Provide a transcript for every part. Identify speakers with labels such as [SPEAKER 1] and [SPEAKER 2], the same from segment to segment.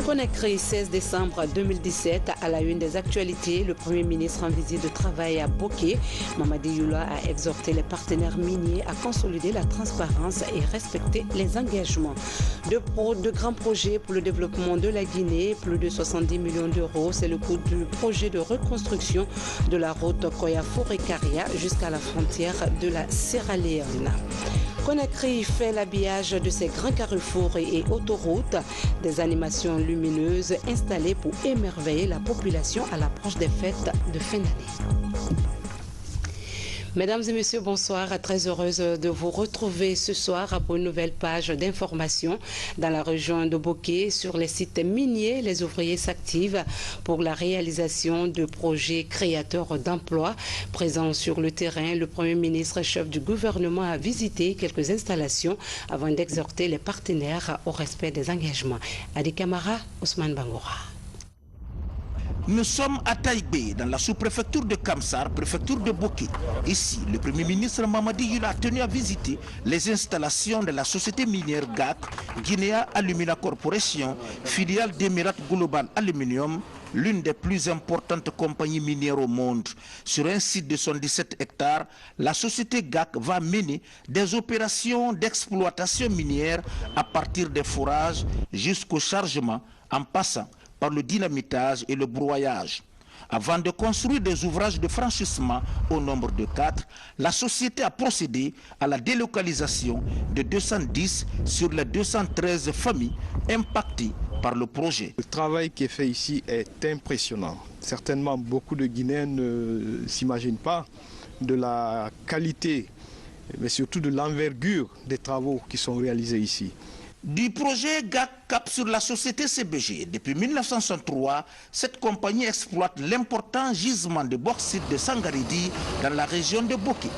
[SPEAKER 1] Conakry, 16 décembre 2017, à la une des actualités, le Premier ministre en visite de travail à Boké, Mamadi Youla, a exhorté les partenaires miniers à consolider la transparence et respecter les engagements. De grands projets pour le développement de la Guinée, plus de 70 millions d'euros, c'est le coût du projet de reconstruction de la route Koya-Forêt-Caria jusqu'à la frontière de la Sierra Leone. Conakry fait l'habillage de ses grands carrefours et autoroutes, des animations lumineuses installées pour émerveiller la population à l'approche des fêtes de fin d'année. Mesdames et messieurs, bonsoir. Très heureuse de vous retrouver ce soir pour une nouvelle page d'information dans la région de Boké. Sur les sites miniers, les ouvriers s'activent pour la réalisation de projets créateurs d'emplois. Présent sur le terrain, le Premier ministre chef du gouvernement a visité quelques installations avant d'exhorter les partenaires au respect des engagements. Adi Kamara, Ousmane Bangoura.
[SPEAKER 2] Nous sommes à Taïgbé, dans la sous-préfecture de Kamsar, préfecture de Boké. Ici, le Premier ministre Mamadi Youla a tenu à visiter les installations de la société minière GAC, Guinea Alumina Corporation, filiale d'Emirat Global Aluminium, l'une des plus importantes compagnies minières au monde. Sur un site de 77 hectares, la société GAC va mener des opérations d'exploitation minière à partir des forages jusqu'au chargement, en passant par le dynamitage et le broyage. Avant de construire des ouvrages de franchissement au nombre de 4, la société a procédé à la délocalisation de 210 sur les 213 familles impactées par le projet.
[SPEAKER 3] Le travail qui est fait ici est impressionnant. Certainement, beaucoup de Guinéens ne s'imaginent pas de la qualité, mais surtout de l'envergure des travaux qui sont réalisés ici.
[SPEAKER 2] Du projet GAC cap sur la société CBG. Depuis 1963, cette compagnie exploite l'important gisement de bauxite de Sangaridi dans la région de Boké.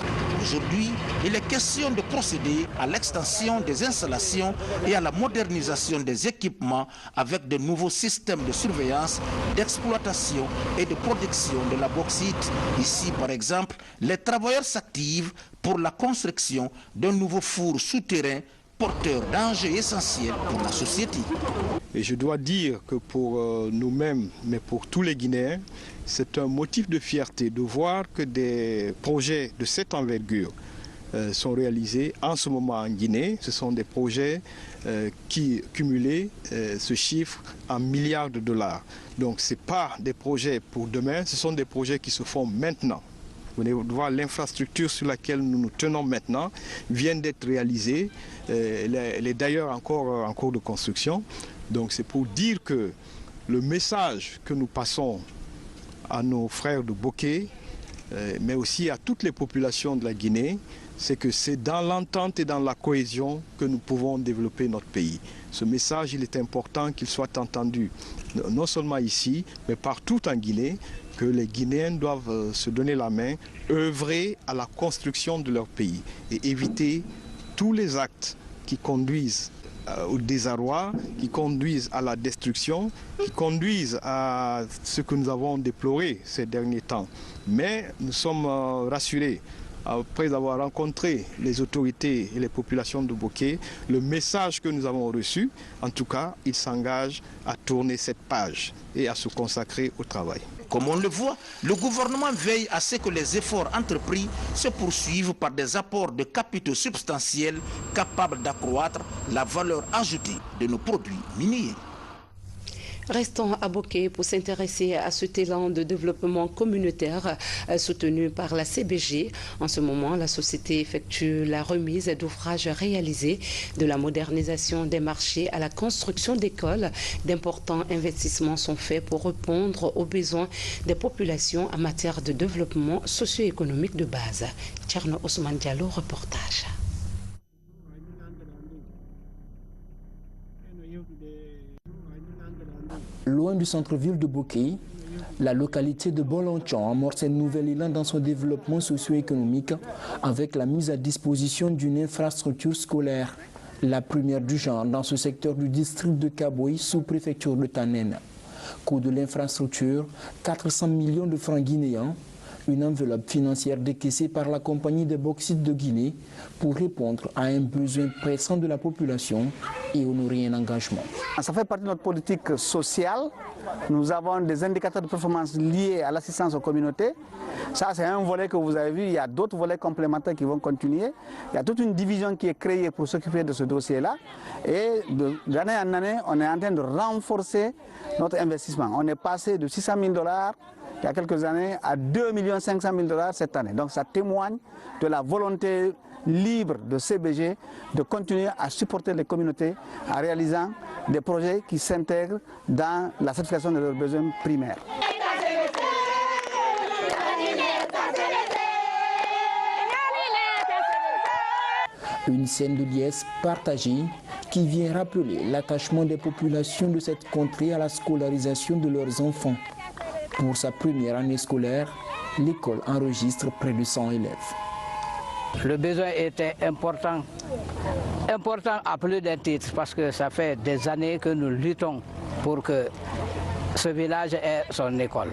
[SPEAKER 2] Aujourd'hui, il est question de procéder à l'extension des installations et à la modernisation des équipements avec de nouveaux systèmes de surveillance, d'exploitation et de production de la bauxite. Ici, par exemple, les travailleurs s'activent pour la construction d'un nouveau four souterrain porteur d'enjeux essentiels pour la société.
[SPEAKER 3] Et je dois dire que pour nous-mêmes, mais pour tous les Guinéens, c'est un motif de fierté de voir que des projets de cette envergure sont réalisés en ce moment en Guinée. Ce sont des projets qui, cumulés, se chiffrent en milliards de dollars. Donc ce n'est pas des projets pour demain, ce sont des projets qui se font maintenant. Vous venez de voir l'infrastructure sur laquelle nous nous tenons maintenant vient d'être réalisée. Elle est d'ailleurs encore en cours de construction. Donc c'est pour dire que le message que nous passons à nos frères de Boké, mais aussi à toutes les populations de la Guinée, c'est que c'est dans l'entente et dans la cohésion que nous pouvons développer notre pays. Ce message, il est important qu'il soit entendu, non seulement ici, mais partout en Guinée, que les Guinéens doivent se donner la main, œuvrer à la construction de leur pays et éviter tous les actes qui conduisent au désarroi, qui conduisent à la destruction, qui conduisent à ce que nous avons déploré ces derniers temps. Mais nous sommes rassurés. Après avoir rencontré les autorités et les populations de Boké, le message que nous avons reçu, en tout cas, ils s'engagent à tourner cette page et à se consacrer au travail.
[SPEAKER 2] Comme on le voit, le gouvernement veille à ce que les efforts entrepris se poursuivent par des apports de capitaux substantiels capables d'accroître la valeur ajoutée de nos produits miniers.
[SPEAKER 1] Restons à Boké pour s'intéresser à cet élan de développement communautaire soutenu par la CBG. En ce moment, la société effectue la remise d'ouvrages réalisés, de la modernisation des marchés à la construction d'écoles. D'importants investissements sont faits pour répondre aux besoins des populations en matière de développement socio-économique de base. Tcherno Ousmane Diallo, reportage.
[SPEAKER 4] Loin du centre-ville de Boké, la localité de Bolanchan amorce un nouvel élan dans son développement socio-économique avec la mise à disposition d'une infrastructure scolaire, la première du genre dans ce secteur du district de Kaboui, sous-préfecture de Tanen. Coût de l'infrastructure, 400 millions de francs guinéens. Une enveloppe financière décaissée par la compagnie de bauxite de Guinée pour répondre à un besoin pressant de la population et honorer un engagement.
[SPEAKER 5] Ça fait partie de notre politique sociale. Nous avons des indicateurs de performance liés à l'assistance aux communautés. Ça, c'est un volet que vous avez vu. Il y a d'autres volets complémentaires qui vont continuer. Il y a toute une division qui est créée pour s'occuper de ce dossier-là. Et d'année en année, on est en train de renforcer notre investissement. On est passé de 600 000 $ il y a quelques années à 2 500 000 $ cette année. Donc ça témoigne de la volonté libre de CBG de continuer à supporter les communautés en réalisant des projets qui s'intègrent dans la satisfaction de leurs besoins primaires.
[SPEAKER 4] Une scène de liesse partagée qui vient rappeler l'attachement des populations de cette contrée à la scolarisation de leurs enfants. Pour sa première année scolaire, l'école enregistre près de 100 élèves.
[SPEAKER 6] Le besoin était important à plus d'un titre parce que ça fait des années que nous luttons pour que ce village ait son école.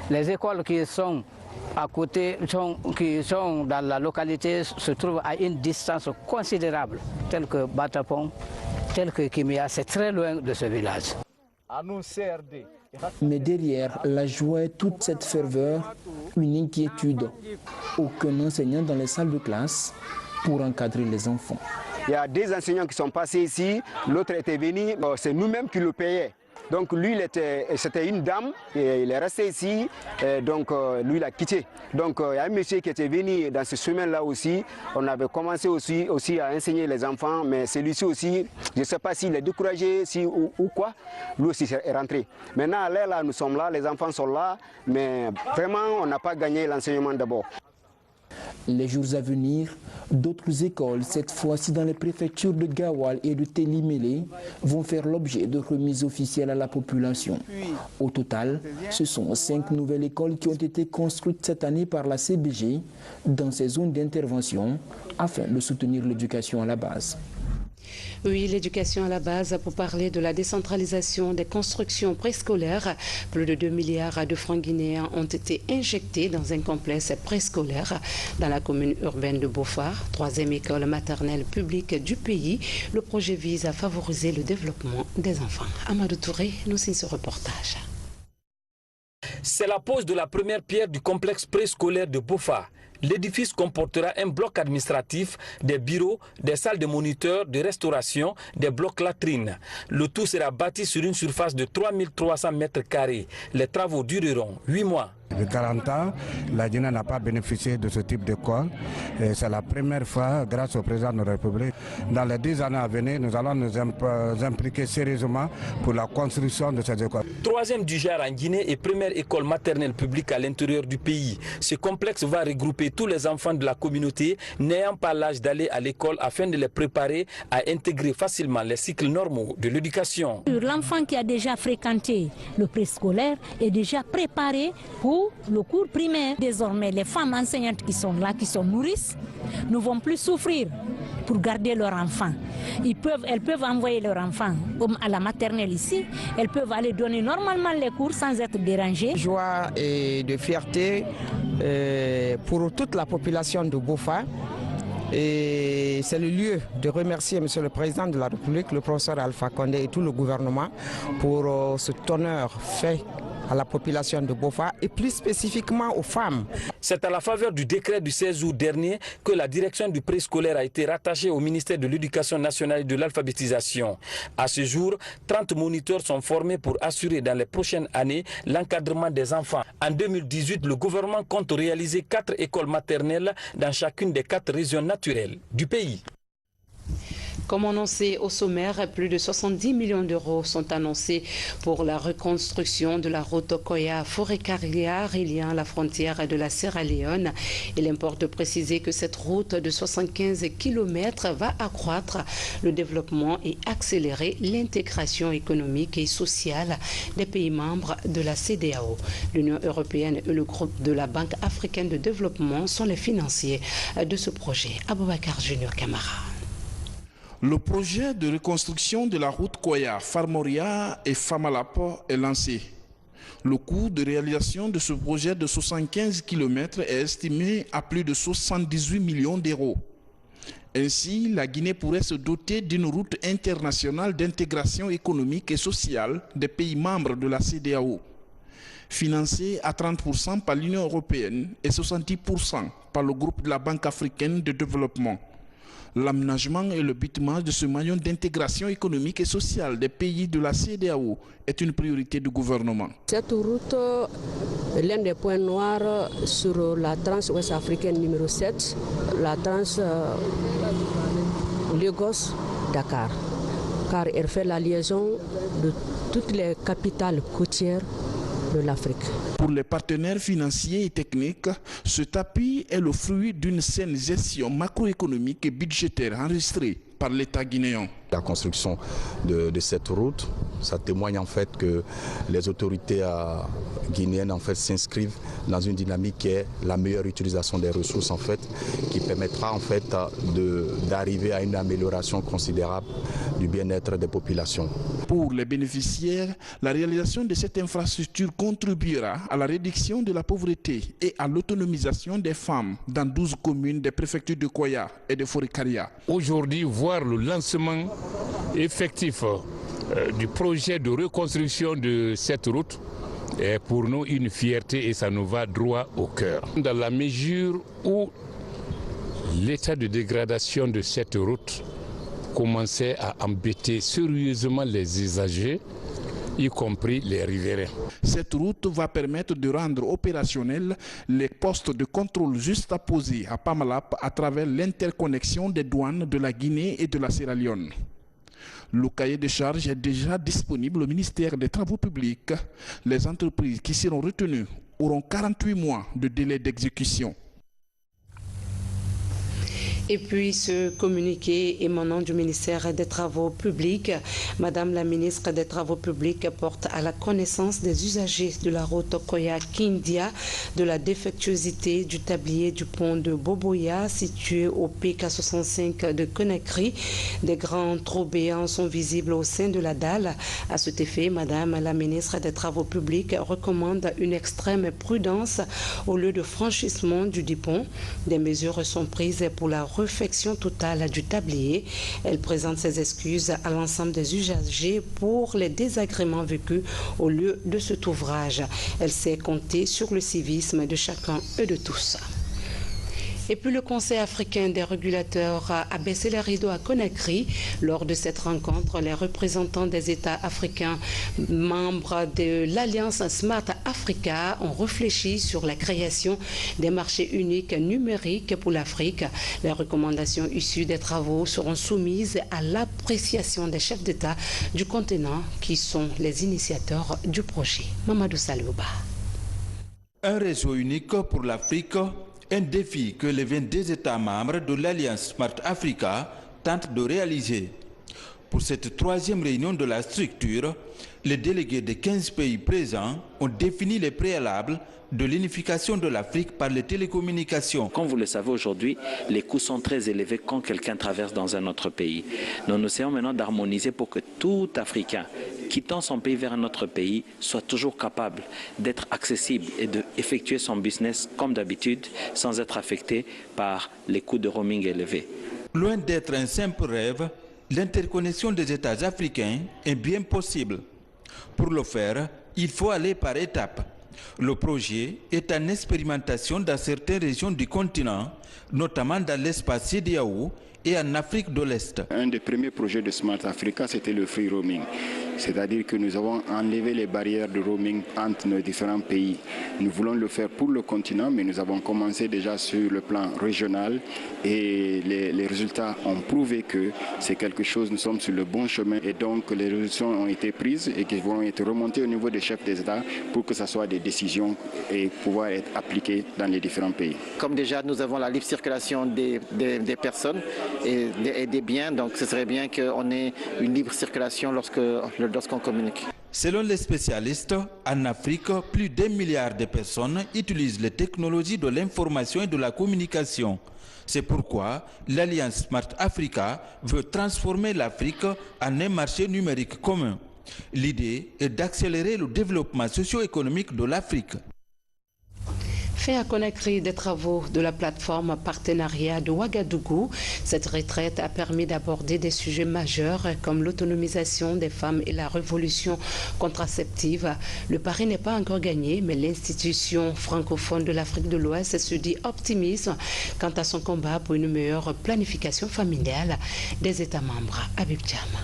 [SPEAKER 6] Les écoles qui sont à côté, qui sont dans la localité, se trouvent à une distance considérable, telle que Batapon, telle que Kimia, c'est très loin de ce village.
[SPEAKER 4] Mais derrière la joie et toute cette ferveur, une inquiétude. Aucun enseignant dans les salles de classe pour encadrer les enfants.
[SPEAKER 7] Il y a des enseignants qui sont passés ici, l'autre était venu, c'est nous-mêmes qui le payaient. Donc lui, c'était une dame, et il est resté ici, donc lui il a quitté. Donc il y a un monsieur qui était venu dans ce chemin-là aussi. On avait commencé aussi à enseigner les enfants, mais celui-ci aussi, je ne sais pas s'il est découragé ou quoi, lui aussi est rentré. Maintenant, là, nous sommes là, les enfants sont là, mais vraiment, on n'a pas gagné l'enseignement d'abord.
[SPEAKER 4] Les jours à venir, d'autres écoles, cette fois-ci dans les préfectures de Gawal et de Télimélé, vont faire l'objet de remises officielles à la population. Au total, ce sont 5 nouvelles écoles qui ont été construites cette année par la CBG dans ces zones d'intervention afin de soutenir l'éducation à la base.
[SPEAKER 1] Oui, l'éducation à la base pour parler de la décentralisation des constructions préscolaires. Plus de 2 milliards de francs guinéens ont été injectés dans un complexe préscolaire dans la commune urbaine de Bofar, 3e école maternelle publique du pays. Le projet vise à favoriser le développement des enfants. Amadou Touré nous signe ce reportage.
[SPEAKER 8] C'est la pose de la première pierre du complexe préscolaire de Bofar. L'édifice comportera un bloc administratif, des bureaux, des salles de moniteurs, de restauration, des blocs latrines. Le tout sera bâti sur une surface de 3300 mètres carrés. Les travaux dureront 8 mois.
[SPEAKER 9] De 40 ans, la Guinée n'a pas bénéficié de ce type d'école. C'est la première fois, grâce au président de la République. Dans les 10 années à venir, nous allons nous impliquer sérieusement pour la construction de cette école. 3e
[SPEAKER 8] du genre en Guinée et première école maternelle publique à l'intérieur du pays. Ce complexe va regrouper tous les enfants de la communauté n'ayant pas l'âge d'aller à l'école afin de les préparer à intégrer facilement les cycles normaux de l'éducation.
[SPEAKER 10] L'enfant qui a déjà fréquenté le préscolaire est déjà préparé pour le cours primaire. Désormais, les femmes enseignantes qui sont là, qui sont nourrices, ne vont plus souffrir pour garder leurs enfants. Elles peuvent envoyer leurs enfants à la maternelle ici. Elles peuvent aller donner normalement les cours sans être dérangées.
[SPEAKER 11] Joie et de fierté pour toute la population de Bofar. Et c'est le lieu de remercier M. le Président de la République, le professeur Alpha Condé et tout le gouvernement pour cet honneur fait à la population de Bofar et plus spécifiquement aux femmes.
[SPEAKER 8] C'est à la faveur du décret du 16 août dernier que la direction du préscolaire a été rattachée au ministère de l'Éducation nationale et de l'alphabétisation. À ce jour, 30 moniteurs sont formés pour assurer dans les prochaines années l'encadrement des enfants. En 2018, le gouvernement compte réaliser 4 écoles maternelles dans chacune des 4 régions naturelles du pays.
[SPEAKER 1] Comme annoncé au sommaire, plus de 70 millions d'euros sont annoncés pour la reconstruction de la route Koya-Forêt-Carrière reliant la frontière de la Sierra Leone. Il importe de préciser que cette route de 75 km va accroître le développement et accélérer l'intégration économique et sociale des pays membres de la CEDEAO. L'Union européenne et le groupe de la Banque africaine de développement sont les financiers de ce projet. Aboubacar Junior Camara.
[SPEAKER 12] Le projet de reconstruction de la route Koya, Farmoria et Famalapo est lancé. Le coût de réalisation de ce projet de 75 km est estimé à plus de 78 millions d'euros. Ainsi, la Guinée pourrait se doter d'une route internationale d'intégration économique et sociale des pays membres de la CEDEAO, financée à 30% par l'Union européenne et 70% par le groupe de la Banque africaine de développement. L'aménagement et le bitumage de ce maillon d'intégration économique et sociale des pays de la CEDEAO est une priorité du gouvernement.
[SPEAKER 13] Cette route est l'un des points noirs sur la tranche ouest africaine numéro 7, la tranche Lagos-Dakar, car elle fait la liaison de toutes les capitales côtières de l'Afrique.
[SPEAKER 12] Pour les partenaires financiers et techniques, cet appui est le fruit d'une saine gestion macroéconomique et budgétaire enregistrée par l'État guinéen.
[SPEAKER 14] La construction de cette route, ça témoigne en fait que les autorités guinéennes en fait s'inscrivent dans une dynamique qui est la meilleure utilisation des ressources en fait, qui permettra en fait d'arriver à une amélioration considérable du bien-être des populations.
[SPEAKER 12] Pour les bénéficiaires, la réalisation de cette infrastructure contribuera à la réduction de la pauvreté et à l'autonomisation des femmes dans 12 communes des préfectures de Koya et de Forikaria.
[SPEAKER 15] Aujourd'hui, voir le lancement effectif du projet de reconstruction de cette route est pour nous une fierté et ça nous va droit au cœur. Dans la mesure où l'état de dégradation de cette route commençait à embêter sérieusement les usagers, y compris les riverains.
[SPEAKER 12] Cette route va permettre de rendre opérationnels les postes de contrôle juste à poser à Pamalap à travers l'interconnexion des douanes de la Guinée et de la Sierra Leone. Le cahier de charges est déjà disponible au ministère des Travaux publics. Les entreprises qui seront retenues auront 48 mois de délai d'exécution.
[SPEAKER 1] Et puis ce communiqué émanant du ministère des Travaux publics, Madame la ministre des Travaux publics porte à la connaissance des usagers de la route Koya-Kindia de la défectuosité du tablier du pont de Boboya situé au PK65 de Conakry. Des grands trous béants sont visibles au sein de la dalle. À cet effet, Madame la ministre des Travaux publics recommande une extrême prudence au lieu de franchissement du dit pont. Des mesures sont prises pour la réfection totale du tablier. Elle présente ses excuses à l'ensemble des usagers pour les désagréments vécus au lieu de cet ouvrage. Elle sait compter sur le civisme de chacun et de tous. Et puis le Conseil africain des régulateurs a baissé les rideaux à Conakry. Lors de cette rencontre, les représentants des États africains membres de l'Alliance Smart Africa ont réfléchi sur la création des marchés uniques numériques pour l'Afrique. Les recommandations issues des travaux seront soumises à l'appréciation des chefs d'État du continent qui sont les initiateurs du projet. Mamadou Salouba.
[SPEAKER 2] Un réseau unique pour l'Afrique, un défi que les 22 États membres de l'Alliance Smart Africa tentent de réaliser. Pour cette troisième réunion de la structure, les délégués des 15 pays présents ont défini les préalables de l'unification de l'Afrique par les télécommunications.
[SPEAKER 16] Comme vous le savez aujourd'hui, les coûts sont très élevés quand quelqu'un traverse dans un autre pays. Donc nous essayons maintenant d'harmoniser pour que tout Africain quittant son pays vers un autre pays soit toujours capable d'être accessible et d'effectuer son business comme d'habitude sans être affecté par les coûts de roaming élevés.
[SPEAKER 2] Loin d'être un simple rêve, l'interconnexion des États africains est bien possible. Pour le faire, il faut aller par étapes. Le projet est en expérimentation dans certaines régions du continent, notamment dans l'espace CEDEAO et en Afrique de l'Est.
[SPEAKER 17] Un des premiers projets de Smart Africa, c'était le free roaming. C'est-à-dire que nous avons enlevé les barrières de roaming entre nos différents pays. Nous voulons le faire pour le continent, mais nous avons commencé déjà sur le plan régional et les résultats ont prouvé que c'est quelque chose, nous sommes sur le bon chemin et donc les résolutions ont été prises et qui vont être remontées au niveau des chefs des États pour que ce soit des décisions et pouvoir être appliquées dans les différents pays.
[SPEAKER 18] Comme déjà nous avons la libre circulation des personnes et des biens, donc ce serait bien qu'on ait une libre circulation lorsqu'on communique.
[SPEAKER 2] Selon les spécialistes, en Afrique, plus d'1 milliard de personnes utilisent les technologies de l'information et de la communication. C'est pourquoi l'Alliance Smart Africa veut transformer l'Afrique en un marché numérique commun. L'idée est d'accélérer le développement socio-économique de l'Afrique.
[SPEAKER 1] Fait à Conakry des travaux de la plateforme partenariat de Ouagadougou. Cette retraite a permis d'aborder des sujets majeurs comme l'autonomisation des femmes et la révolution contraceptive. Le pari n'est pas encore gagné, mais l'institution francophone de l'Afrique de l'Ouest se dit optimiste quant à son combat pour une meilleure planification familiale des États membres. Habib Diama.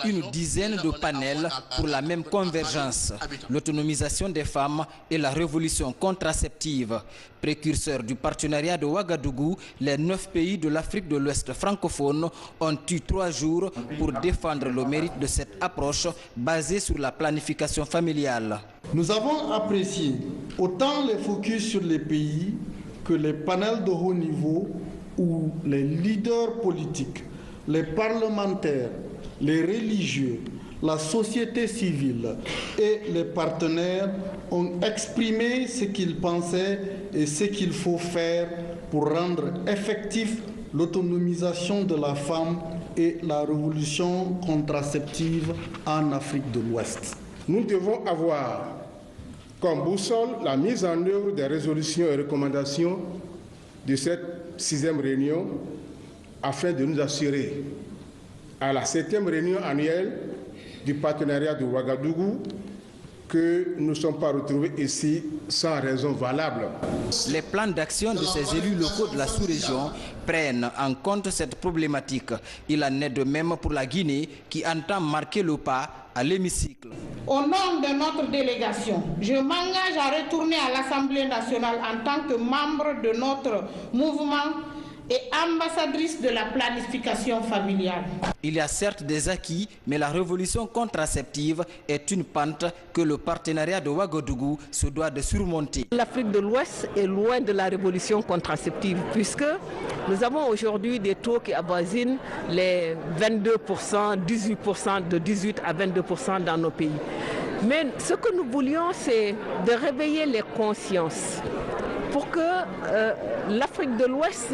[SPEAKER 19] Une dizaine de panels pour la même convergence, l'autonomisation des femmes et la révolution contraceptive. Précurseurs du partenariat de Ouagadougou, les 9 pays de l'Afrique de l'Ouest francophone ont eu 3 jours pour défendre le mérite de cette approche basée sur la planification familiale.
[SPEAKER 20] Nous avons apprécié autant les focus sur les pays que les panels de haut niveau où les leaders politiques, les parlementaires, les religieux, la société civile et les partenaires ont exprimé ce qu'ils pensaient et ce qu'il faut faire pour rendre effectif l'autonomisation de la femme et la révolution contraceptive en Afrique de l'Ouest.
[SPEAKER 21] Nous devons avoir comme boussole la mise en œuvre des résolutions et recommandations de cette 6e réunion afin de nous assurer à la 7e réunion annuelle du partenariat de Ouagadougou que nous ne sommes pas retrouvés ici sans raison valable.
[SPEAKER 19] Les plans d'action de ces élus locaux de la sous-région prennent en compte cette problématique. Il en est de même pour la Guinée qui entend marquer le pas à l'hémicycle.
[SPEAKER 22] Au nom de notre délégation, je m'engage à retourner à l'Assemblée nationale en tant que membre de notre mouvement et ambassadrice de la planification familiale.
[SPEAKER 19] Il y a certes des acquis, mais la révolution contraceptive est une pente que le partenariat de Ouagadougou se doit de surmonter.
[SPEAKER 23] L'Afrique de l'Ouest est loin de la révolution contraceptive puisque nous avons aujourd'hui des taux qui avoisinent les 22%, 18%, de 18 à 22% dans nos pays. Mais ce que nous voulions, c'est de réveiller les consciences pour que l'Afrique de l'Ouest,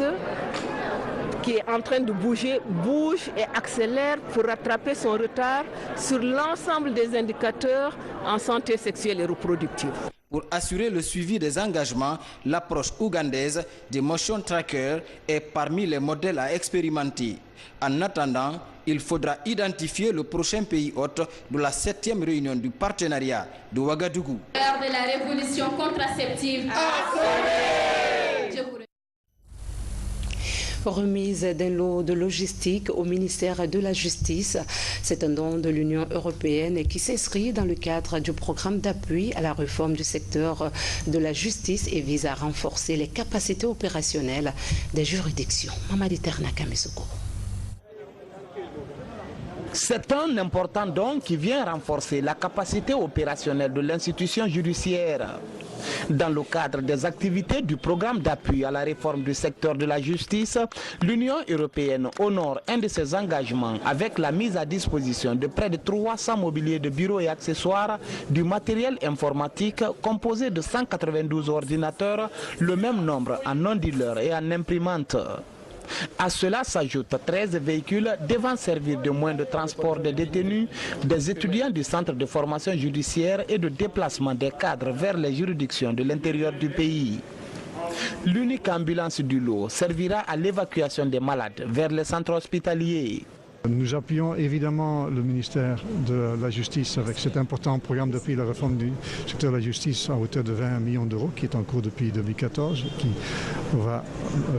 [SPEAKER 23] qui est en train de bouge et accélère pour rattraper son retard sur l'ensemble des indicateurs en santé sexuelle et reproductive.
[SPEAKER 19] Pour assurer le suivi des engagements, l'approche ougandaise des Motion Tracker est parmi les modèles à expérimenter. En attendant, il faudra identifier le prochain pays hôte de la 7e réunion du partenariat de Ouagadougou.
[SPEAKER 24] L'heure de la révolution contraceptive.
[SPEAKER 1] Remise d'un lot de logistique au ministère de la Justice. C'est un don de l'Union européenne qui s'inscrit dans le cadre du programme d'appui à la réforme du secteur de la justice et vise à renforcer les capacités opérationnelles des juridictions. Mamadi Ternaka Mesoko.
[SPEAKER 25] C'est un important don qui vient renforcer la capacité opérationnelle de l'institution judiciaire. Dans le cadre des activités du programme d'appui à la réforme du secteur de la justice, l'Union européenne honore un de ses engagements avec la mise à disposition de près de 300 mobiliers de bureaux et accessoires, du matériel informatique composé de 192 ordinateurs, le même nombre en non-dealer et en imprimante. À cela s'ajoutent 13 véhicules devant servir de moyens de transport des détenus, des étudiants du centre de formation judiciaire et de déplacement des cadres vers les juridictions de l'intérieur du pays. L'unique ambulance du lot servira à l'évacuation des malades vers les centres hospitaliers.
[SPEAKER 26] Nous appuyons évidemment le ministère de la Justice avec cet important programme d'appui à la réforme du secteur de la justice à hauteur de 20 millions d'euros qui est en cours depuis 2014, qui va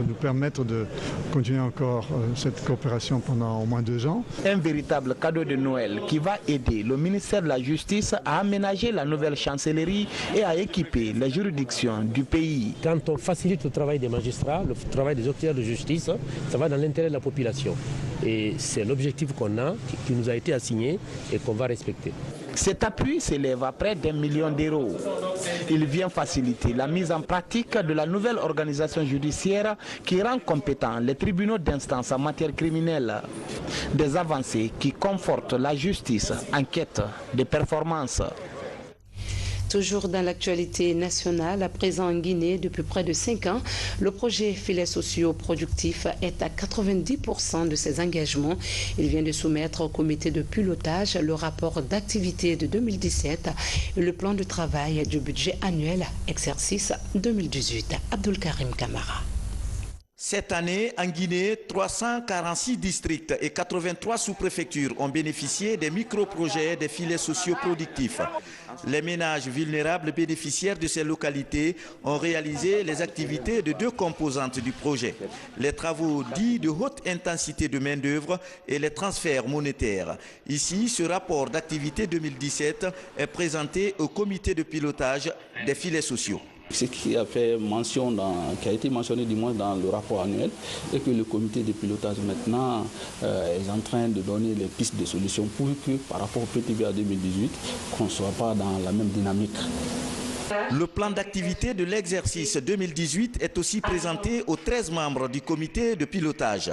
[SPEAKER 26] nous permettre de continuer encore cette coopération pendant au moins 2 ans.
[SPEAKER 25] Un véritable cadeau de Noël qui va aider le ministère de la Justice à aménager la nouvelle chancellerie et à équiper les juridictions du pays.
[SPEAKER 27] Quand on facilite le travail des magistrats, le travail des auxiliaires de justice, ça va dans l'intérêt de la population. Et c'est l'objectif qu'on a, qui nous a été assigné et qu'on va respecter.
[SPEAKER 25] Cet appui s'élève à près d'1 million d'euros. Il vient faciliter la mise en pratique de la nouvelle organisation judiciaire qui rend compétents les tribunaux d'instance en matière criminelle. Des avancées qui confortent la justice en quête de performance.
[SPEAKER 1] Toujours dans l'actualité nationale, à présent en Guinée, depuis près de 5 ans, le projet filets sociaux productifs est à 90% de ses engagements. Il vient de soumettre au comité de pilotage le rapport d'activité de 2017 et le plan de travail du budget annuel exercice 2018. Abdul Karim Kamara.
[SPEAKER 2] Cette année, en Guinée, 346 districts et 83 sous-préfectures ont bénéficié des micro-projets des filets sociaux productifs. Les ménages vulnérables bénéficiaires de ces localités ont réalisé les activités de 2 composantes du projet. Les travaux dits de haute intensité de main-d'œuvre et les transferts monétaires. Ici, ce rapport d'activité 2017 est présenté au comité de pilotage des filets sociaux.
[SPEAKER 3] Ce qui a fait mention qui a été mentionné du moins dans le rapport annuel et que le comité de pilotage maintenant est en train de donner les pistes de solutions pour que par rapport au PTBA 2018, qu'on ne soit pas dans la même dynamique.
[SPEAKER 2] Le plan d'activité de l'exercice 2018 est aussi présenté aux 13 membres du comité de pilotage.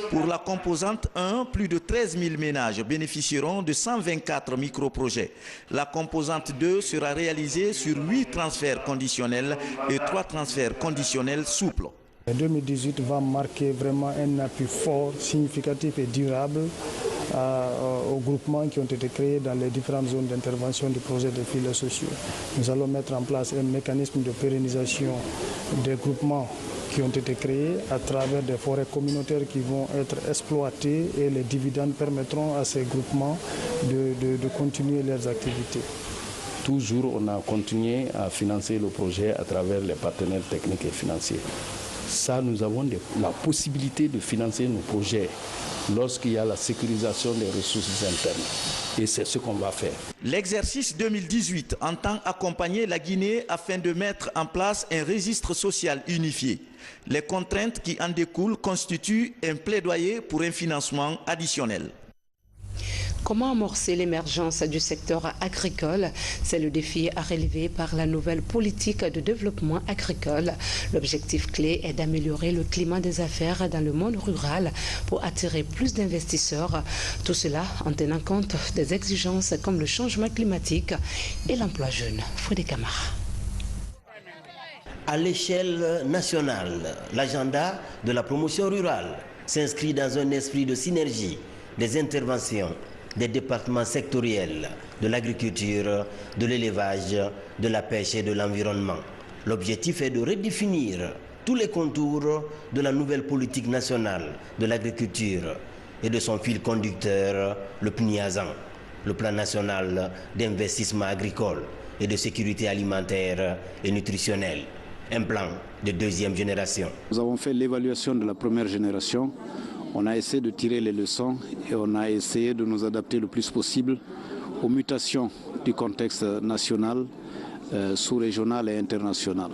[SPEAKER 2] Pour la composante 1, plus de 13 000 ménages bénéficieront de 124 micro-projets. La composante 2 sera réalisée sur 8 transferts conditionnels et 3 transferts conditionnels souples.
[SPEAKER 4] 2018 va marquer vraiment un appui fort, significatif et durable aux groupements qui ont été créés dans les différentes zones d'intervention du projet de filets sociaux. Nous allons mettre en place un mécanisme de pérennisation des groupements qui ont été créés à travers des forêts communautaires qui vont être exploitées et les dividendes permettront à ces groupements de continuer leurs activités.
[SPEAKER 3] Toujours, on a continué à financer le projet à travers les partenaires techniques et financiers. Ça, nous avons la possibilité de financer nos projets lorsqu'il y a la sécurisation des ressources internes. Et c'est ce qu'on va faire.
[SPEAKER 2] L'exercice 2018 entend accompagner la Guinée afin de mettre en place un registre social unifié. Les contraintes qui en découlent constituent un plaidoyer pour un financement additionnel.
[SPEAKER 1] Comment amorcer l'émergence du secteur agricole? C'est le défi à relever par la nouvelle politique de développement agricole. L'objectif clé est d'améliorer le climat des affaires dans le monde rural pour attirer plus d'investisseurs. Tout cela en tenant compte des exigences comme le changement climatique et l'emploi jeune. Foué Camara.
[SPEAKER 5] À l'échelle nationale, l'agenda de la promotion rurale s'inscrit dans un esprit de synergie des interventions des départements sectoriels de l'agriculture, de l'élevage, de la pêche et de l'environnement. L'objectif est de redéfinir tous les contours de la nouvelle politique nationale de l'agriculture et de son fil conducteur, le PNIAZAN, le plan national d'investissement agricole et de sécurité alimentaire et nutritionnelle, un plan de 2e génération.
[SPEAKER 6] Nous avons fait l'évaluation de la première génération. On a essayé de tirer les leçons et on a essayé de nous adapter le plus possible aux mutations du contexte national, sous-régional et international.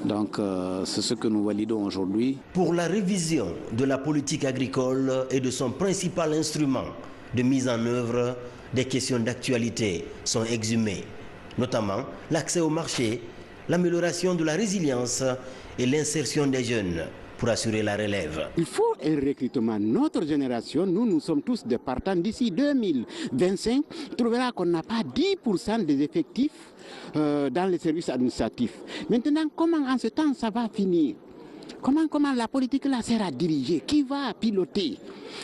[SPEAKER 6] Donc c'est ce que nous validons aujourd'hui.
[SPEAKER 5] Pour la révision de la politique agricole et de son principal instrument de mise en œuvre, des questions d'actualité sont exhumées, notamment l'accès au marché, l'amélioration de la résilience et l'insertion des jeunes pour assurer la relève.
[SPEAKER 7] Il faut un recrutement. Notre génération, nous sommes tous des partants. D'ici 2025, on trouvera qu'on n'a pas 10% des effectifs dans les services administratifs. Maintenant, comment en ce temps ça va finir? Comment la politique là sera dirigée? Qui va piloter?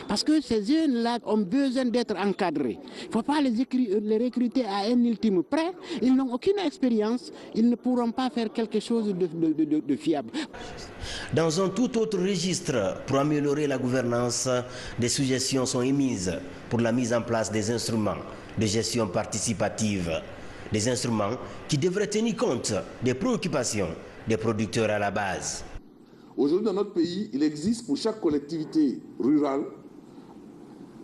[SPEAKER 7] Parce que ces jeunes-là ont besoin d'être encadrés. Il ne faut pas les recruter à un ultime près. Ils n'ont aucune expérience. Ils ne pourront pas faire quelque chose de fiable.
[SPEAKER 5] Dans un tout autre registre, pour améliorer la gouvernance, des suggestions sont émises pour la mise en place des instruments de gestion participative. Des instruments qui devraient tenir compte des préoccupations des producteurs à la base.
[SPEAKER 9] Aujourd'hui, dans notre pays, il existe pour chaque collectivité rurale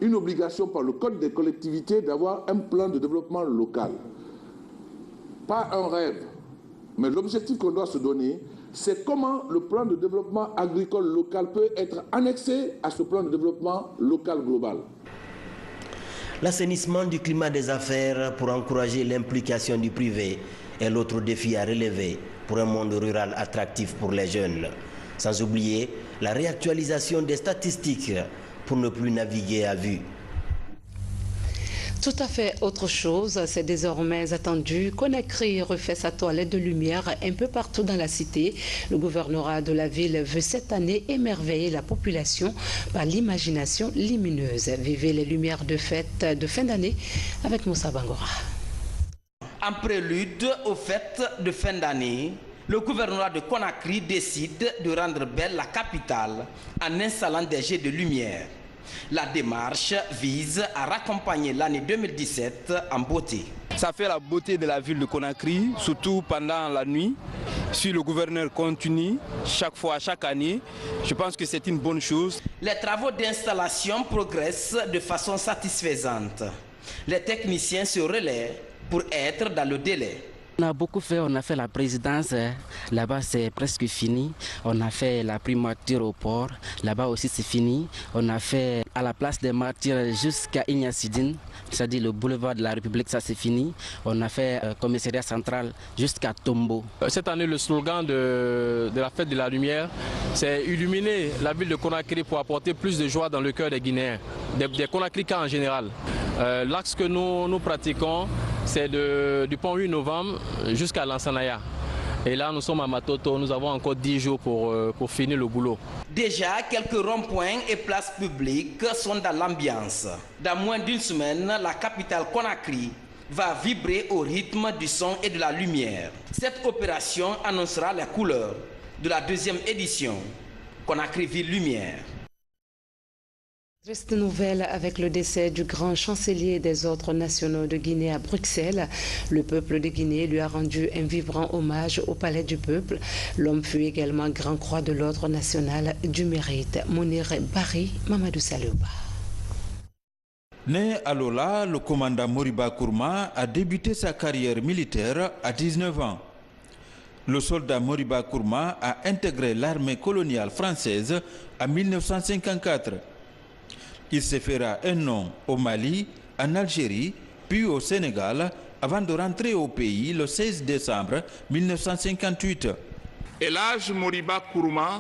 [SPEAKER 9] une obligation par le Code des collectivités d'avoir un plan de développement local. Pas un rêve, mais l'objectif qu'on doit se donner, c'est comment le plan de développement agricole local peut être annexé à ce plan de développement local global.
[SPEAKER 5] L'assainissement du climat des affaires pour encourager l'implication du privé est l'autre défi à relever pour un monde rural attractif pour les jeunes. Sans oublier la réactualisation des statistiques pour ne plus naviguer à vue.
[SPEAKER 1] Tout à fait autre chose, c'est désormais attendu. Conakry refait sa toilette de lumière un peu partout dans la cité. Le gouvernorat de la ville veut cette année émerveiller la population par l'imagination lumineuse. Vivez les lumières de fête de fin d'année avec Moussa Bangora.
[SPEAKER 8] En prélude aux fêtes de fin d'année, le gouvernorat de Conakry décide de rendre belle la capitale en installant des jets de lumière. La démarche vise à raccompagner l'année 2017 en beauté.
[SPEAKER 10] Ça fait la beauté de la ville de Conakry, surtout pendant la nuit. Si le gouverneur continue chaque fois, chaque année, je pense que c'est une bonne chose.
[SPEAKER 8] Les travaux d'installation progressent de façon satisfaisante. Les techniciens se relaient pour être dans le délai.
[SPEAKER 11] On a beaucoup fait, on a fait la présidence, là-bas c'est presque fini. On a fait la primature au port, là-bas aussi c'est fini. On a fait à la place des martyrs jusqu'à Ignacidine, c'est-à-dire le boulevard de la République, ça c'est fini. On a fait commissariat central jusqu'à Tombo.
[SPEAKER 27] Cette année, le slogan de la fête de la lumière, c'est illuminer la ville de Conakry pour apporter plus de joie dans le cœur des Guinéens, des Conakrycains en général. L'axe que nous pratiquons, c'est du pont 8 novembre jusqu'à Lansanaya. Et là, nous sommes à Matoto, nous avons encore 10 jours pour finir le boulot.
[SPEAKER 8] Déjà, quelques ronds-points et places publiques sont dans l'ambiance. Dans moins d'une semaine, la capitale Conakry va vibrer au rythme du son et de la lumière. Cette opération annoncera les couleurs de la deuxième édition Conakry Ville Lumière.
[SPEAKER 1] Triste nouvelle avec le décès du grand chancelier des ordres nationaux de Guinée à Bruxelles. Le peuple de Guinée lui a rendu un vibrant hommage au Palais du Peuple. L'homme fut également grand croix de l'ordre national du mérite. Mounir Bari, Mamadou Salouba.
[SPEAKER 12] Né à Lola, le commandant Moriba Kourma a débuté sa carrière militaire à 19 ans. Le soldat Moriba Kourma a intégré l'armée coloniale française en 1954. Il se fera un nom au Mali, en Algérie, puis au Sénégal, avant de rentrer au pays le 16 décembre 1958.
[SPEAKER 9] El Hadj Moriba Kourma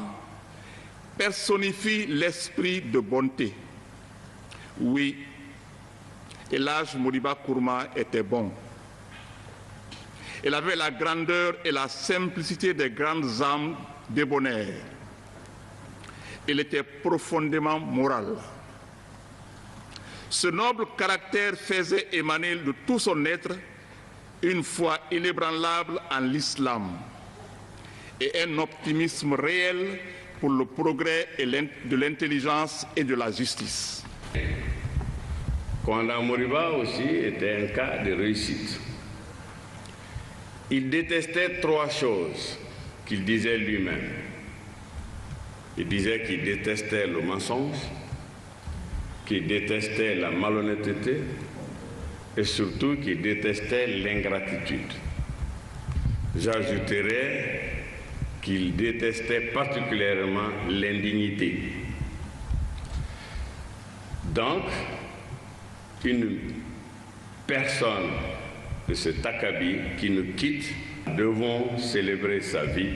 [SPEAKER 9] personnifie l'esprit de bonté. Oui, El Hadj Moriba Kourma était bon. Il avait la grandeur et la simplicité des grandes âmes débonnaires. Il était profondément moral. Ce noble caractère faisait émaner de tout son être une foi inébranlable en l'islam et un optimisme réel pour le progrès de l'intelligence et de la justice.
[SPEAKER 13] Commandant Moriba aussi était un cas de réussite. Il détestait 3 choses qu'il disait lui-même. Il disait qu'il détestait le mensonge, qu'il détestait la malhonnêteté et surtout qu'il détestait l'ingratitude. J'ajouterais qu'il détestait particulièrement l'indignité. Donc, une personne de cet acabit qui nous quitte, devons célébrer sa vie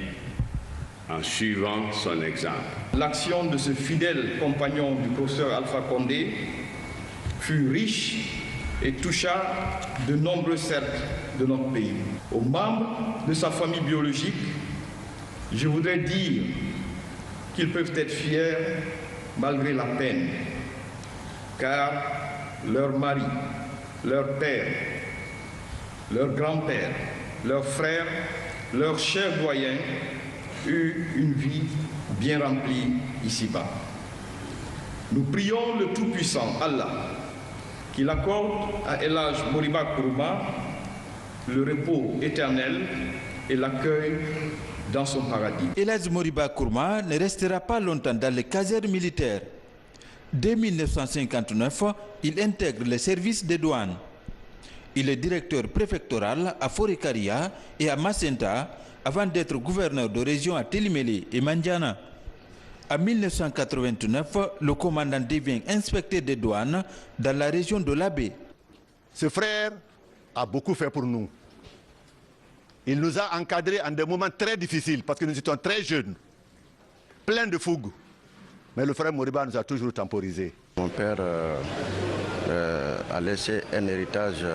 [SPEAKER 13] en suivant son exemple.
[SPEAKER 14] L'action de ce fidèle compagnon du professeur Alpha Condé fut riche et toucha de nombreux cercles de notre pays. Aux membres de sa famille biologique, je voudrais dire qu'ils peuvent être fiers malgré la peine, car leur mari, leur père, leur grand-père, leurs frères, leurs chers doyens eut une vie bien remplie ici-bas. Nous prions le Tout-Puissant, Allah, qu'il accorde à El Hadj Moriba Kourma le repos éternel et l'accueil dans son paradis.
[SPEAKER 12] El Hadj Moriba Kourma ne restera pas longtemps dans les casernes militaires. Dès 1959, il intègre le service des douanes. Il est directeur préfectoral à Forêt-Caria et à Macenta avant d'être gouverneur de région à Télimélé et Mandiana. En 1989, le commandant devient inspecteur des douanes dans la région de l'Abbé.
[SPEAKER 15] Ce frère a beaucoup fait pour nous. Il nous a encadrés en des moments très difficiles parce que nous étions très jeunes, pleins de fougue. Mais le frère Moriba nous a toujours temporisés.
[SPEAKER 13] Mon père
[SPEAKER 16] a laissé un héritage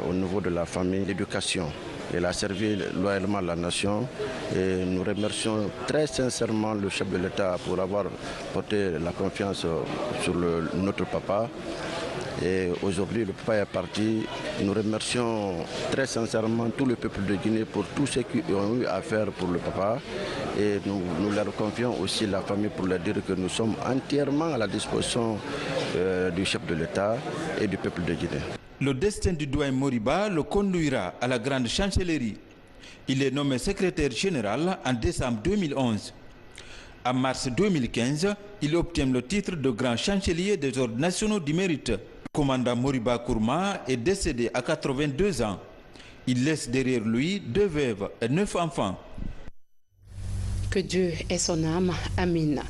[SPEAKER 16] au niveau de la famille, l'éducation. Il a servi loyalement la nation et nous remercions très sincèrement le chef de l'État pour avoir porté la confiance sur notre papa. Et aujourd'hui, le papa est parti. Nous remercions très sincèrement tout le peuple de Guinée pour tout ce qu'ils ont eu à faire pour le papa. Et nous leur confions aussi la famille pour leur dire que nous sommes entièrement à la disposition du chef de l'État et du peuple de Guinée.
[SPEAKER 12] Le destin du doyen Moriba le conduira à la grande chancellerie. Il est nommé secrétaire général en décembre 2011. En mars 2015, il obtient le titre de grand chancelier des ordres nationaux du mérite. Le commandant Moriba Kourma est décédé à 82 ans. Il laisse derrière lui 2 veuves et 9 enfants.
[SPEAKER 1] Que Dieu ait son âme, Amin.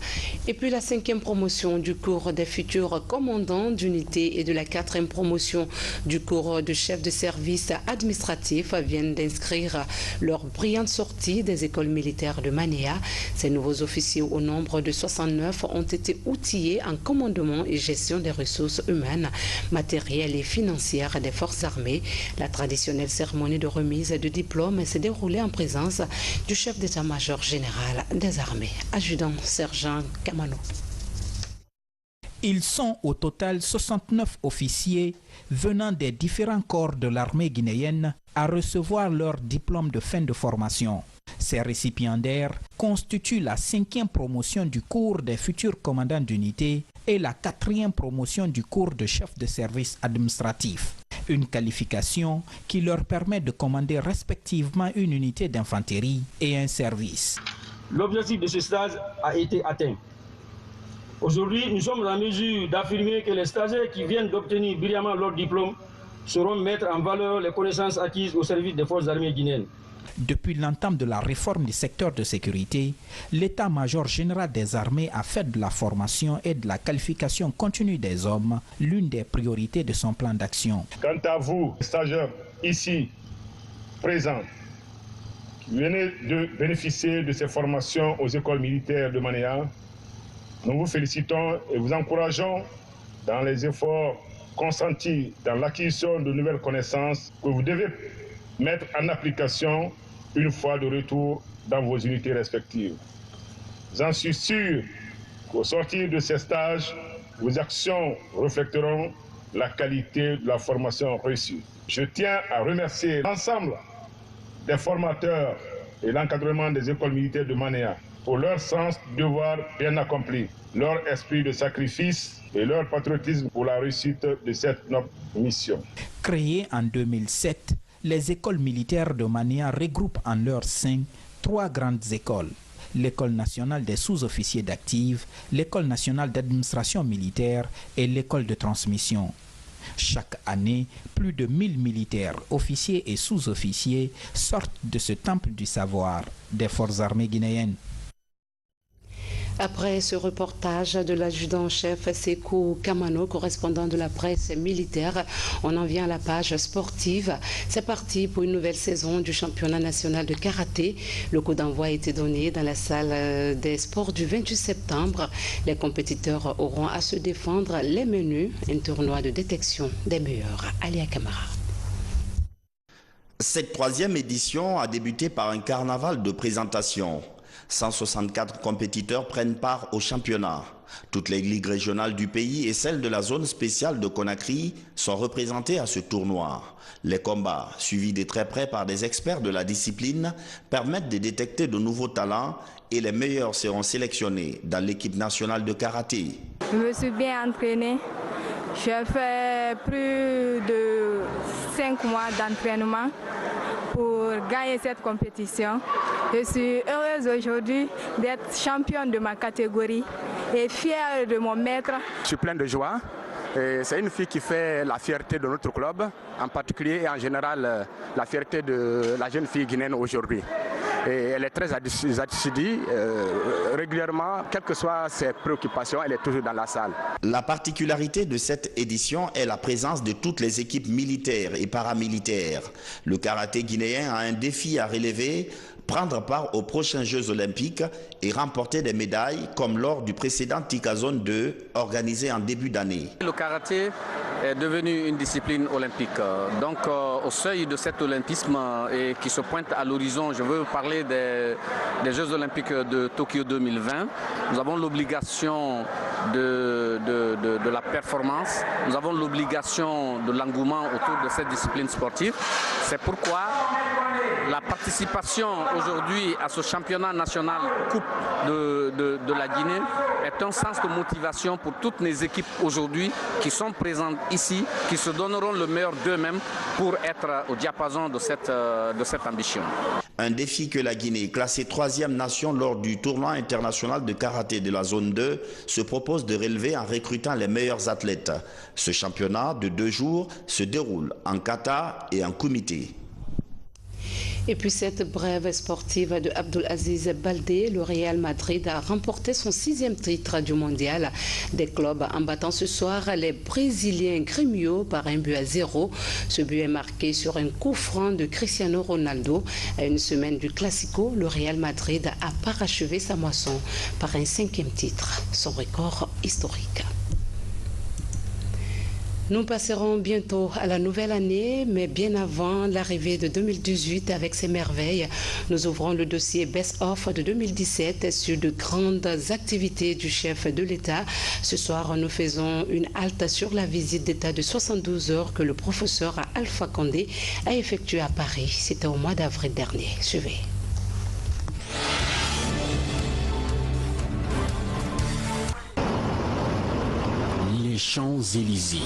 [SPEAKER 1] Et puis la 5e promotion du cours des futurs commandants d'unité et de la 4e promotion du cours de chef de service administratif viennent d'inscrire leur brillante sortie des écoles militaires de Manéa. Ces nouveaux officiers au nombre de 69 ont été outillés en commandement et gestion des ressources humaines, matérielles et financières des forces armées. La traditionnelle cérémonie de remise de diplôme s'est déroulée en présence du chef d'état-major général des armées, adjudant-sergent Kamano.
[SPEAKER 17] Ils sont au total 69 officiers venant des différents corps de l'armée guinéenne à recevoir leur diplôme de fin de formation. Ces récipiendaires constituent la 5e promotion du cours des futurs commandants d'unité et la 4e promotion du cours de chef de service administratif. Une qualification qui leur permet de commander respectivement une unité d'infanterie et un service.
[SPEAKER 18] L'objectif de ce stage a été atteint. Aujourd'hui, nous sommes en mesure d'affirmer que les stagiaires qui viennent d'obtenir brillamment leur diplôme sauront mettre en valeur les connaissances acquises au service des forces armées guinéennes.
[SPEAKER 17] Depuis l'entame de la réforme du secteur de sécurité, l'état-major général des armées a fait de la formation et de la qualification continue des hommes l'une des priorités de son plan d'action.
[SPEAKER 20] Quant à vous, stagiaires ici présents, qui venez de bénéficier de ces formations aux écoles militaires de Manéa, nous vous félicitons et vous encourageons dans les efforts consentis dans l'acquisition de nouvelles connaissances que vous devez mettre en application une fois de retour dans vos unités respectives. J'en suis sûr qu'au sortir de ces stages, vos actions reflèteront la qualité de la formation reçue. Je tiens à remercier l'ensemble des formateurs et l'encadrement des écoles militaires de Manéa pour leur sens du devoir bien accompli, leur esprit de sacrifice et leur patriotisme pour la réussite de cette noble mission.
[SPEAKER 17] Créées en 2007, les écoles militaires de Manéa regroupent en leur sein 3 grandes écoles. L'École nationale des sous-officiers d'active, l'École nationale d'administration militaire et l'École de transmission. Chaque année, plus de 1000 militaires, officiers et sous-officiers sortent de ce temple du savoir des forces armées guinéennes.
[SPEAKER 1] Après ce reportage de l'adjudant-chef Sekou Kamano, correspondant de la presse militaire, on en vient à la page sportive. C'est parti pour une nouvelle saison du championnat national de karaté. Le coup d'envoi a été donné dans la salle des sports du 28 septembre. Les compétiteurs auront à se défendre les menus, un tournoi de détection des meilleurs. Alia Kamara.
[SPEAKER 21] Cette 3e édition a débuté par un carnaval de présentation. 164 compétiteurs prennent part au championnat. Toutes les ligues régionales du pays et celles de la zone spéciale de Conakry sont représentées à ce tournoi. Les combats, suivis de très près par des experts de la discipline, permettent de détecter de nouveaux talents et les meilleurs seront sélectionnés dans l'équipe nationale de karaté.
[SPEAKER 22] Je me suis bien entraînée. J'ai fait plus de 5 mois d'entraînement pour gagner cette compétition. Je suis heureuse aujourd'hui d'être championne de ma catégorie et fière de mon maître.
[SPEAKER 23] Je suis plein de joie. C'est une fille qui fait la fierté de notre club, en particulier et en général la fierté de la jeune fille guinéenne aujourd'hui. Et elle est très assidue, régulièrement, quelles que soient ses préoccupations, elle est toujours dans la salle.
[SPEAKER 21] La particularité de cette édition est la présence de toutes les équipes militaires et paramilitaires. Le karaté guinéen a un défi à relever prendre part aux prochains Jeux olympiques et remporter des médailles comme lors du précédent Tikazone 2 organisé en début d'année.
[SPEAKER 2] Le karaté est devenu une discipline olympique. Donc au seuil de cet olympisme et qui se pointe à l'horizon, je veux parler des Jeux olympiques de Tokyo 2020. Nous avons l'obligation de la performance, nous avons l'obligation de l'engouement autour de cette discipline sportive. C'est pourquoi la participation aujourd'hui à ce championnat national Coupe de la Guinée est un sens de motivation pour toutes les équipes aujourd'hui qui sont présentes ici, qui se donneront le meilleur d'eux-mêmes pour être au diapason de cette ambition.
[SPEAKER 21] Un défi que la Guinée, classée 3e nation lors du tournoi international de karaté de la zone 2, se propose de relever en recrutant les meilleurs athlètes. Ce championnat de 2 jours se déroule en kata et en kumité.
[SPEAKER 1] Et puis cette brève sportive de Abdulaziz Baldé, le Real Madrid a remporté son 6e titre du mondial des clubs en battant ce soir les Brésiliens Grêmio par 1-0. Ce but est marqué sur un coup franc de Cristiano Ronaldo. À une semaine du Classico, le Real Madrid a parachevé sa moisson par un 5e titre, son record historique. Nous passerons bientôt à la nouvelle année, mais bien avant l'arrivée de 2018 avec ses merveilles, nous ouvrons le dossier Best-of de 2017 sur de grandes activités du chef de l'État. Ce soir, nous faisons une halte sur la visite d'État de 72 heures que le professeur Alpha Condé a effectuée à Paris. C'était au mois d'avril dernier. Suivez.
[SPEAKER 3] Les Champs-Élysées,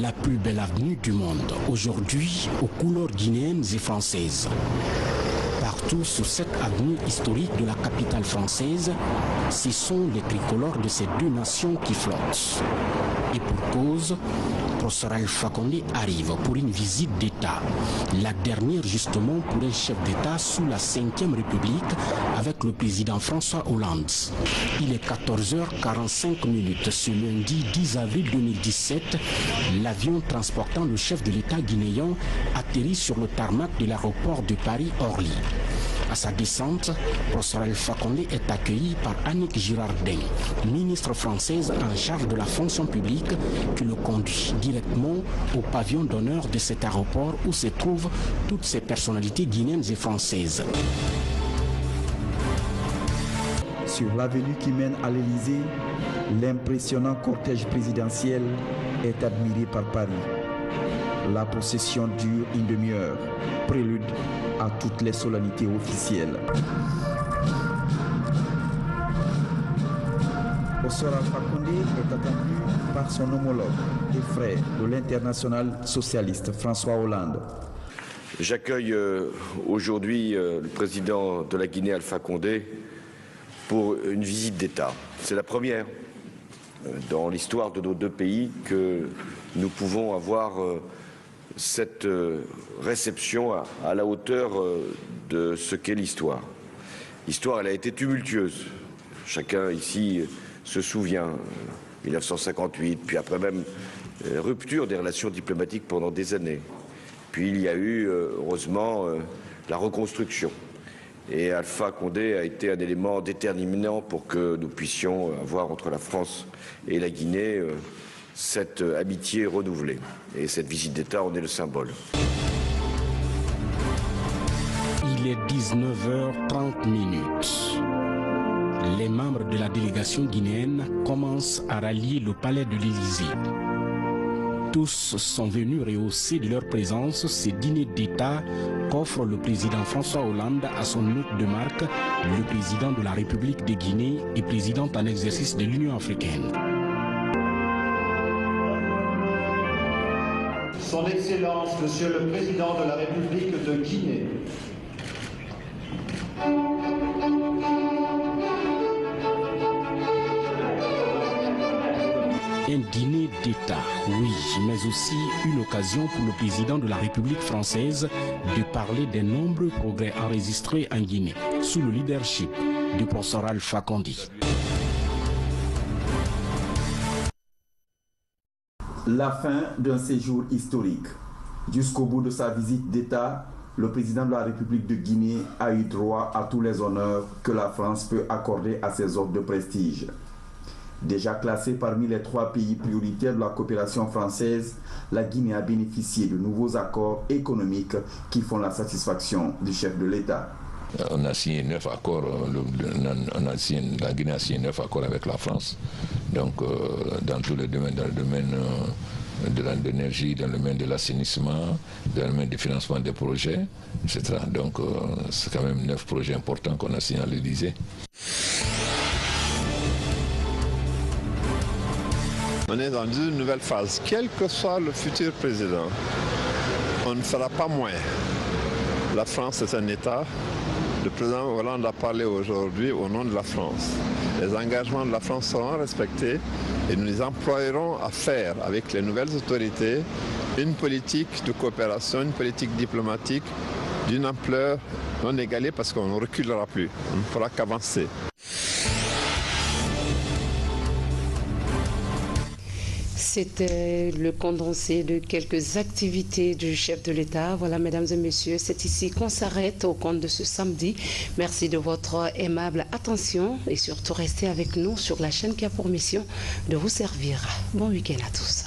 [SPEAKER 3] la plus belle avenue du monde, aujourd'hui aux couleurs guinéennes et françaises. Partout sur cette avenue historique de la capitale française, ce sont les tricolores de ces deux nations qui flottent. Et pour cause, professeur Alpha Condé arrive pour une visite d'État. La dernière justement pour un chef d'État sous la 5e République avec le président François Hollande. Il est 14h45 ce lundi 10 avril 2017. L'avion transportant le chef de l'État guinéen atterrit sur le tarmac de l'aéroport de Paris-Orly. À sa descente, professeur Alpha Condé est accueilli par Annick Girardin, ministre française en charge de la fonction publique, qui le conduit directement au pavillon d'honneur de cet aéroport où se trouvent toutes ces personnalités guinéennes et françaises.
[SPEAKER 4] Sur l'avenue qui mène à l'Élysée, l'impressionnant cortège présidentiel est admiré par Paris. La procession dure une demi-heure, prélude à toutes les solennités officielles. Professeur Alpha Condé est attendu par son homologue et frère de l'international socialiste François Hollande.
[SPEAKER 19] J'accueille aujourd'hui le président de la Guinée, Alpha Condé, pour une visite d'État. C'est la première dans l'histoire de nos deux pays que nous pouvons avoir cette réception à la hauteur de ce qu'est l'histoire. L'histoire, elle a été tumultueuse. Chacun ici se souvient, 1958, puis après même rupture des relations diplomatiques pendant des années. Puis il y a eu, heureusement, la reconstruction. Et Alpha Condé a été un élément déterminant pour que nous puissions avoir entre la France et la Guinée cette amitié renouvelée. Et cette visite d'État en est le symbole.
[SPEAKER 3] Il est 19h30. Les membres de la délégation guinéenne commencent à rallier le palais de l'Élysée. Tous sont venus rehausser de leur présence ces dîners d'État qu'offre le président François Hollande à son hôte de marque, le président de la République de Guinée et président en exercice de l'Union africaine.
[SPEAKER 24] Son Excellence, Monsieur le Président de la République de Guinée.
[SPEAKER 3] Un dîner d'État, oui, mais aussi une occasion pour le président de la République française de parler des nombreux progrès enregistrés en Guinée sous le leadership du professeur Alpha Condé.
[SPEAKER 4] La fin d'un séjour historique. Jusqu'au bout de sa visite d'État, le président de la République de Guinée a eu droit à tous les honneurs que la France peut accorder à ses hôtes de prestige. Déjà classée parmi les 3 pays prioritaires de la coopération française, la Guinée a bénéficié de nouveaux accords économiques qui font la satisfaction du chef de l'État.
[SPEAKER 5] On a signé 9 accords, la Guinée a signé 9 accords avec la France, donc dans tous les domaines, dans le domaine de l'énergie, dans le domaine de l'assainissement, dans le domaine du financement des projets, etc. Donc c'est quand même 9 projets importants qu'on a signés à l'Élysée.
[SPEAKER 6] On est dans une nouvelle phase. Quel que soit le futur président, on ne fera pas moins. La France est un État. Le président Hollande a parlé aujourd'hui au nom de la France. Les engagements de la France seront respectés et nous les employerons à faire avec les nouvelles autorités une politique de coopération, une politique diplomatique d'une ampleur non égalée parce qu'on ne reculera plus. On ne fera qu'avancer.
[SPEAKER 1] C'était le condensé de quelques activités du chef de l'État. Voilà, mesdames et messieurs, c'est ici qu'on s'arrête au compte de ce samedi. Merci de votre aimable attention et surtout restez avec nous sur la chaîne qui a pour mission de vous servir. Bon week-end à tous.